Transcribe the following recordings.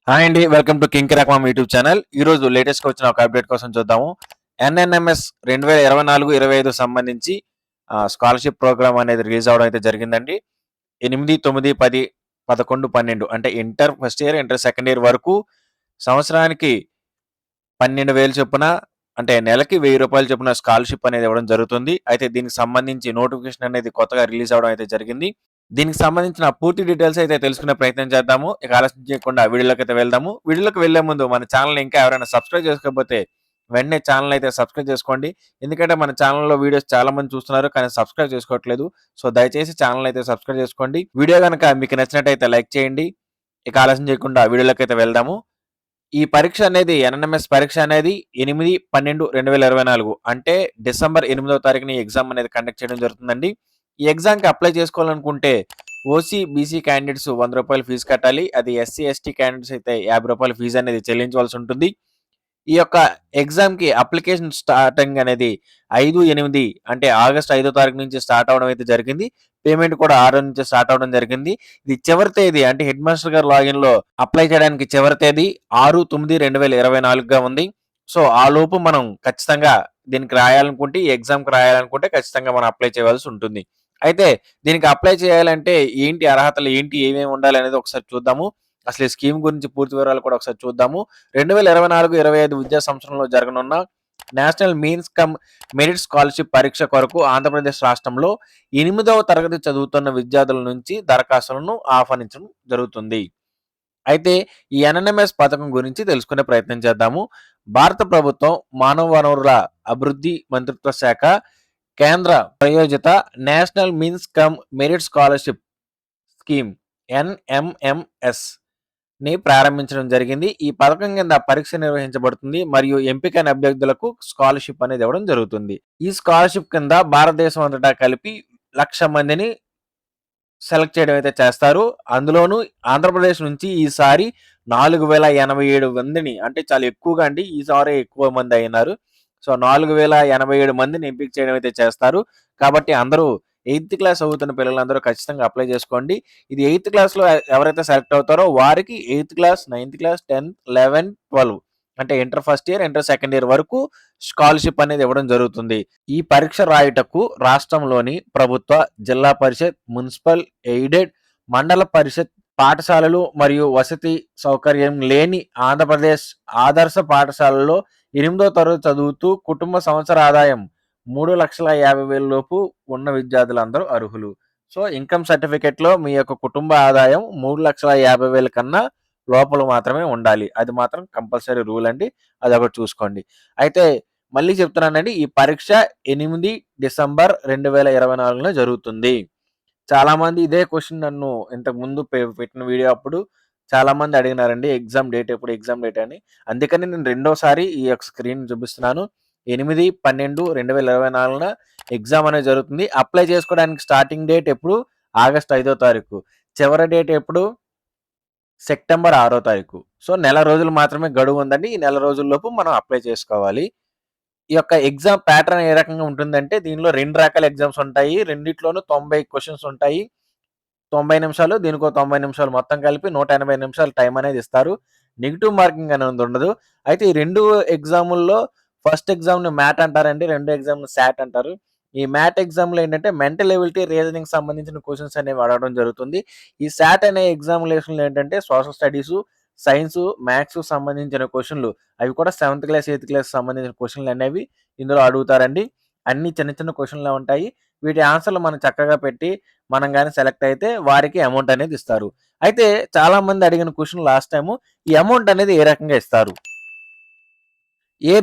Hi అండి. Welcome to king Kirak YouTube channel. ఈరోజు లేటెస్ట్‌గా వచ్చిన ఒక అప్డేట్ కోసం చూద్దాము. ఎన్ఎన్ఎంఎస్ 2024, 25 సంబంధించి స్కాలర్‌షిప్ ప్రోగ్రామ్ అనేది రిలీజ్ అవ్వడం అయితే జరిగిందండి. 8, 9, 10, 11, 12 అంటే inter first year, inter second year వరకు సంవత్సరానికి 12,000 చొప్పున అంటే నెలకి రూ. 1,000 చొప్పున స్కాలర్‌షిప్ అనేది ఇవ్వడం జరుగుతుంది. అయితే దీనికి సంబంధించి నోటిఫికేషన్ అనేది కొత్తగా రిలీజ్ అవ్వడం అయితే జరిగింది. దీనికి సంబంధించిన పూర్తి డీటెయిల్స్ అయితే తెలుసుకునే ప్రయత్నం చేద్దాము. ఇక ఆలస్యం చేయకుండా వీడియోలోకైతే వెళ్దాము. వీడియోలోకి వెళ్లే ముందు మన ఛానల్‌ని ఇంకా ఎవరైనా సబ్స్క్రైబ్ చేసుకోకపోతే వెంటనే ఛానల్ అయితే సబ్స్క్రైబ్ చేసుకోండి. ఎందుకంటే మన ఛానల్‌లో వీడియోస్ చాలా మంది చూస్తున్నారు కానీ సబ్స్క్రైబ్ చేసుకోవట్లేదు. సో దయచేసి ఛానల్ అయితే సబ్స్క్రైబ్ చేసుకోండి. వీడియో గనుక మీకు నచ్చినట్టయితే లైక్ చేయండి. ఇక ఆలస్యం చేయకుండా వీడియోలోకైతే వెళ్దాము. ఈ పరీక్ష అనేది ఎన్ఎన్ఎంఎస్ పరీక్ష అనేది 8/12/2024 అంటే డిసెంబర్ 8వ తారీఖున ఈ ఎగ్జామ్ అనేది కండక్ట్ చేయడం జరుగుతుందండి. ఈ ఎగ్జామ్‌కి అప్లై చేసుకోవాలనుకుంటే ఓసీ, బీసీ క్యాండిడేట్స్ రూ. 100 ఫీజు కట్టాలి. అది ఎస్సీ, ఎస్టీ క్యాండిడేట్స్ అయితే రూ. 50 ఫీజు అనేది చెల్లించవలసి ఉంటుంది. ఈ యొక్క ఎగ్జామ్‌కి అప్లికేషన్ స్టార్టింగ్ అనేది 5/8 అంటే ఆగస్ట్ 5వ తారీఖు నుంచి స్టార్ట్ అవ్వడం అయితే జరిగింది. పేమెంట్ కూడా ఆ రోజు నుంచే స్టార్ట్ అవ్వడం జరిగింది. ఇది చివరి తేదీ అంటే హెడ్ మాస్టర్ గారి లాగిన్‌లో అప్లై చేయడానికి చివరి తేదీ 6/9/2024గా ఉంది. సో ఆ లోపు మనం ఖచ్చితంగా దీనికి రాయాలనుకుంటే ఈ ఎగ్జామ్‌కి రాయాలనుకుంటే ఖచ్చితంగా మనం అప్లై చేయవలసి ఉంటుంది. అయితే దీనికి అప్లై చేయాలంటే ఏంటి అర్హతలు ఏంటి? ఏమేమి ఉండాలనేది ఒకసారి చూద్దాము. అసలు ఈ స్కీమ్ గురించి పూర్తి వివరాలు కూడా ఒకసారి చూద్దాము. 2024, 25 విద్యా సంవత్సరంలో జరగనున్న national means cum merit scholarship పరీక్ష కొరకు ఆంధ్రప్రదేశ్ రాష్ట్రంలో 8వ తరగతి చదువుతున్న విద్యార్థుల నుంచి దరఖాస్తులను ఆహ్వానించడం జరుగుతుంది. అయితే ఈ ఎన్ఎన్ఎంఎస్ పథకం గురించి తెలుసుకునే ప్రయత్నం చేద్దాము. భారత ప్రభుత్వం మానవ వనరుల అభివృద్ధి మంత్రిత్వ శాఖ కేంద్ర ప్రయోజిత national means cum merit scholarship scheme NMMS ని ప్రారంభించడం జరిగింది. ఈ పథకం కింద పరీక్ష నిర్వహించబడుతుంది మరియు ఎంపికైన అభ్యర్థులకు స్కాలర్‌షిప్ అనేది ఇవ్వడం జరుగుతుంది. ఈ స్కాలర్‌షిప్ కింద భారతదేశం అంతటా కలిపి 1,00,000 మందిని సెలెక్ట్ చేయడం అయితే చేస్తారు. అందులోనూ ఆంధ్రప్రదేశ్ నుంచి ఈసారి 4,087 మందిని అంటే చాలా ఎక్కువగా అండి. ఈసారి ఎక్కువ మంది అయినారు. సో 4,087 మందిని ఎంపిక చేయడం అయితే చేస్తారు. కాబట్టి అందరూ 8థ్ క్లాస్ చదువుతున్న పిల్లలందరూ ఖచ్చితంగా అప్లై చేసుకోండి. ఇది 8థ్ క్లాస్‌లో ఎవరైతే సెలెక్ట్ అవుతారో వారికి 8థ్ క్లాస్, 9థ్ క్లాస్, 10థ్, 11, 12 అంటే inter first year, inter second year వరకు స్కాలర్‌షిప్ అనేది ఇవ్వడం జరుగుతుంది. ఈ పరీక్ష రాయుటకు రాష్ట్రంలోని ప్రభుత్వ, జిల్లా పరిషత్, మున్సిపల్, ఎయిడెడ్, మండల పరిషత్ పాఠశాలలు మరియు వసతి సౌకర్యం లేని ఆంధ్రప్రదేశ్ ఆదర్శ పాఠశాలల్లో 8వ తరగతి చదువుతూ కుటుంబ సంవత్సర ఆదాయం 3,50,000 లోపు ఉన్న విద్యార్థులందరూ అర్హులు. సో ఇన్కమ్ సర్టిఫికేట్‌లో మీ యొక్క కుటుంబ ఆదాయం 3,50,000 కన్నా లోపల మాత్రమే ఉండాలి. అది మాత్రం కంపల్సరీ రూల్ అండి. అదొకటి చూసుకోండి. అయితే మళ్ళీ చెప్తున్నానండి. ఈ పరీక్ష 8 డిసెంబర్ 2024 జరుగుతుంది. చాలామంది ఇదే క్వెషన్ నన్ను ఇంతకుముందు పెట్టిన వీడియో అప్పుడు చాలామంది అడిగినారండి. ఎగ్జామ్ డేట్ ఎప్పుడు? ఎగ్జామ్ డేట్ అని. అందుకని నేను రెండోసారి ఈ యొక్క స్క్రీన్ చూపిస్తున్నాను. 8/12/2024 ఎగ్జామ్ అనేది జరుగుతుంది. అప్లై చేసుకోవడానికి స్టార్టింగ్ డేట్ ఎప్పుడు? ఆగస్ట్ 5వ తారీఖు. చివరి డేట్ ఎప్పుడు? సెప్టెంబర్ 6వ తారీఖు. సో నెల రోజులు మాత్రమే గడువు ఉందండి. ఈ నెల రోజుల్లోపు మనం అప్లై చేసుకోవాలి. ఈ యొక్క ఎగ్జామ్ ప్యాటర్న్ ఏ రకంగా ఉంటుందంటే దీనిలో 2 రకాల ఎగ్జామ్స్ ఉంటాయి. రెండిట్లోనూ 90 క్వెషన్స్ ఉంటాయి. 90 నిమిషాలు, దీనికో 90 నిమిషాలు మొత్తం కలిపి 180 నిమిషాలు టైం అనేది ఇస్తారు. నెగెటివ్ మార్కింగ్ అనేది ఉండదు. అయితే ఈ 2 ఎగ్జాముల్లో ఫస్ట్ ఎగ్జామ్‌ని మ్యాట్ అంటారండి. రెండో ఎగ్జామ్‌ని సాట్ అంటారు. ఈ మ్యాట్ ఎగ్జామ్‌లో ఏంటంటే మెంటల్ ఎబిలిటీ, రీజనింగ్ సంబంధించిన క్వెషన్స్ అనేవి అడగడం జరుగుతుంది. ఈ సాట్ అనే ఎగ్జామినేషన్‌లో ఏంటంటే సోషల్ స్టడీసు, సైన్సు, మ్యాథ్స్ సంబంధించిన క్వెషన్‌లు అవి కూడా 7థ్ క్లాస్, 8థ్ క్లాస్ సంబంధించిన క్వెషన్‌లు అనేవి ఇందులో అడుగుతారండి. అన్ని చిన్న చిన్న క్వెషన్‌లే ఉంటాయి. వీటి ఆన్సర్‌లు మనం చక్కగా పెట్టి మనం గాని సెలెక్ట్ అయితే వారికి అమౌంట్ అనేది ఇస్తారు. అయితే చాలా మంది అడిగిన క్వెషన్ లాస్ట్ టైము ఈ అమౌంట్ అనేది ఏ రకంగా ఇస్తారు? ఏ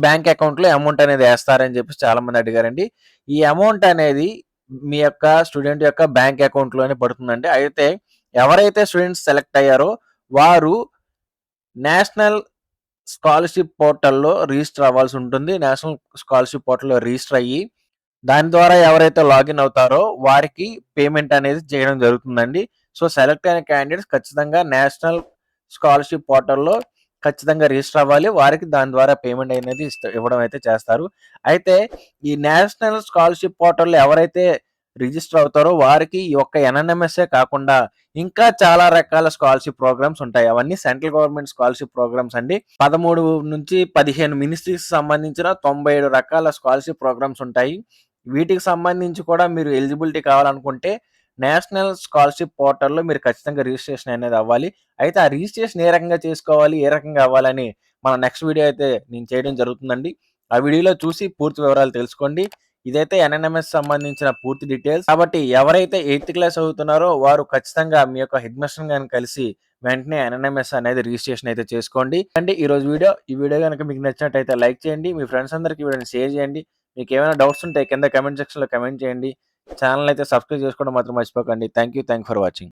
బ్యాంక్ అకౌంట్‌లో అమౌంట్ అనేది ఏస్తారని చెప్పేసి చాలా మంది అడిగారండి. ఈ అమౌంట్ అనేది మీ యొక్క స్టూడెంట్ యొక్క బ్యాంక్ అకౌంట్‌లోనే పడుతుందండి. అయితే ఎవరైతే స్టూడెంట్స్ సెలెక్ట్ అయ్యారో వారు నేషనల్ స్కాలర్‌షిప్ పోర్టల్‌లో రిజిస్టర్ అవ్వాల్సి ఉంటుంది. నేషనల్ స్కాలర్‌షిప్ పోర్టల్‌లో రిజిస్టర్ అయ్యి దాని ద్వారా ఎవరైతే లాగిన్ అవుతారో వారికి పేమెంట్ అనేది చేయడం జరుగుతుందండి. సో, సెలెక్ట్ అయిన క్యాండిడేట్స్ ఖచ్చితంగా నేషనల్ స్కాలర్‌షిప్ పోర్టల్‌లో ఖచ్చితంగా రిజిస్టర్ అవ్వాలి. వారికి దాని ద్వారా పేమెంట్ అనేది ఇవ్వడం అయితే చేస్తారు. అయితే ఈ నేషనల్ స్కాలర్‌షిప్ పోర్టల్‌లో ఎవరైతే రిజిస్టర్ అవుతారో వారికి ఈ ఒక్క ఎన్ఎన్ఎంఎస్ఏ కాకుండా ఇంకా చాలా రకాల స్కాలర్షిప్ ప్రోగ్రామ్స్ ఉంటాయి. అవన్నీ సెంట్రల్ గవర్నమెంట్ స్కాలర్షిప్ ప్రోగ్రామ్స్ అండి. 13 నుంచి 15 మినిస్ట్రీస్ సంబంధించిన 97 రకాల స్కాలర్షిప్ ప్రోగ్రామ్స్ ఉంటాయి. వీటికి సంబంధించి కూడా మీరు ఎలిజిబిలిటీ కావాలనుకుంటే నేషనల్ స్కాలర్షిప్ పోర్టల్‌లో మీరు ఖచ్చితంగా రిజిస్ట్రేషన్ అనేది అవ్వాలి. అయితే ఆ రిజిస్ట్రేషన్ ఏ రకంగా చేసుకోవాలి? ఏ రకంగా అవ్వాలని మన నెక్స్ట్ వీడియో అయితే నేను చేయడం జరుగుతుందండి. ఆ వీడియోలో చూసి పూర్తి వివరాలు తెలుసుకోండి. ఇదైతే ఎన్ఎన్ఎంఎస్ సంబంధించిన పూర్తి డీటెయిల్స్. కాబట్టి ఎవరైతే 8థ్ క్లాస్ చదువుతున్నారో వారు ఖచ్చితంగా మీ యొక్క హెడ్ మాస్టర్‌ని గాని కలిసి వెంటనే ఎన్ఎన్ఎంఎస్ అనేది రిజిస్ట్రేషన్ అయితే చేసుకోండి. అంటే ఈరోజు వీడియో. ఈ వీడియో గనుక మీకు నచ్చినట్టయితే లైక్ చేయండి. మీ ఫ్రెండ్స్ అందరికి ఈ వీడియోని షేర్ చేయండి. మీకేమైనా డౌట్స్ ఉంటే కింద కామెంట్ సెక్షన్‌లో కామెంట్ చేయండి. ఛానెల్ అయితే సబ్స్క్రైబ్ చేసుకోవడం మాత్రం మర్చిపోకండి. Thank you for watching.